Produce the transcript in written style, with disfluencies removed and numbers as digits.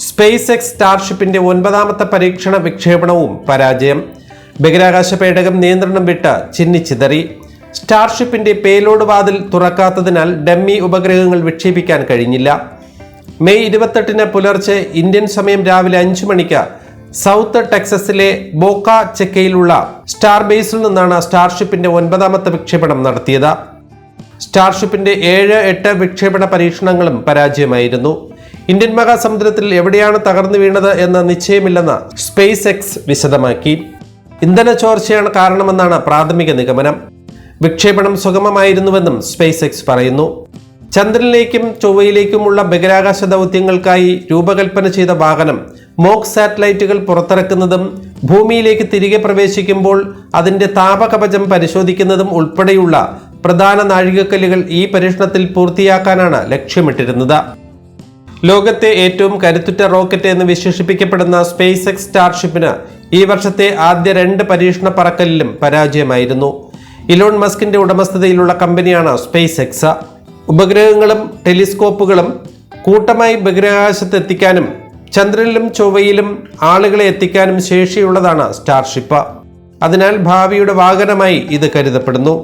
Space X സ്റ്റാർഷിപ്പിന്റെ 9ാമത്തെ പരീക്ഷണ വിക്ഷേപണവും പരാജയം. ബഹിരാകാശ പേടകം നിയന്ത്രണം വിട്ട് ചിന്നിച്ചിതറി. സ്റ്റാർഷിപ്പിന്റെ പേലോഡ് വാതിൽ തുറക്കാത്തതിനാൽ ഡമ്മി ഉപഗ്രഹങ്ങൾ വിക്ഷേപിക്കാൻ കഴിഞ്ഞില്ല. മെയ് 28 പുലർച്ചെ ഇന്ത്യൻ സമയം രാവിലെ 5 മണിക്ക് സൗത്ത് ടെക്സസിലെ ബോക്ക ചെക്കയിലുള്ള സ്റ്റാർ ബേസിൽ നിന്നാണ് സ്റ്റാർഷിപ്പിന്റെ 9ാമത്തെ വിക്ഷേപണം നടത്തിയത്. സ്റ്റാർഷിപ്പിന്റെ 7-8 വിക്ഷേപണ പരീക്ഷണങ്ങളും പരാജയമായിരുന്നു. ഇന്ത്യൻ മഹാസമുദ്രത്തിൽ എവിടെയാണ് തകർന്നു വീണത് എന്ന് നിശ്ചയമില്ലെന്ന് സ്പേസ് എക്സ് വിശദമാക്കി. ഇന്ധന ചോർച്ചയാണ് കാരണമെന്നാണ് പ്രാഥമിക നിഗമനം. വിക്ഷേപണം സുഗമമായിരുന്നുവെന്നും സ്പേസ് എക്സ് പറയുന്നു. ചന്ദ്രനിലേക്കും ചൊവ്വയിലേക്കുമുള്ള ബഹിരാകാശ ദൗത്യങ്ങൾക്കായി രൂപകൽപ്പന ചെയ്ത വാഹനം മോക്ക് സാറ്റലൈറ്റുകൾ പുറത്തിറക്കുന്നതും ഭൂമിയിലേക്ക് തിരികെ പ്രവേശിക്കുമ്പോൾ അതിന്റെ താപകവചം പരിശോധിക്കുന്നതും ഉൾപ്പെടെയുള്ള പ്രധാന നാഴികക്കല്ലുകൾ ഈ പരീക്ഷണത്തിൽ പൂർത്തിയാക്കാനാണ് ലക്ഷ്യമിട്ടിരുന്നത്. ലോകത്തെ ഏറ്റവും കരുത്തുറ്റ റോക്കറ്റ് എന്ന് വിശേഷിപ്പിക്കപ്പെടുന്ന സ്പേസ് എക്സ് സ്റ്റാർഷിപ്പിന് ഈ വർഷത്തെ ആദ്യ 2 പരീക്ഷണ പറക്കലിലും പരാജയമായിരുന്നു. ഇലോൺ മസ്കിന്റെ ഉടമസ്ഥതയിലുള്ള കമ്പനിയാണ് സ്പേസ് എക്സ്. ഉപഗ്രഹങ്ങളും ടെലിസ്കോപ്പുകളും കൂട്ടമായി ബഹിരാകാശത്തെത്തിക്കാനും ചന്ദ്രനിലും ചൊവ്വയിലും ആളുകളെ എത്തിക്കാനും ശേഷിയുള്ളതാണ് സ്റ്റാർഷിപ്പ്. അതിനാൽ ഭാവിയുടെ വാഹനമായി ഇത് കരുതപ്പെടുന്നു.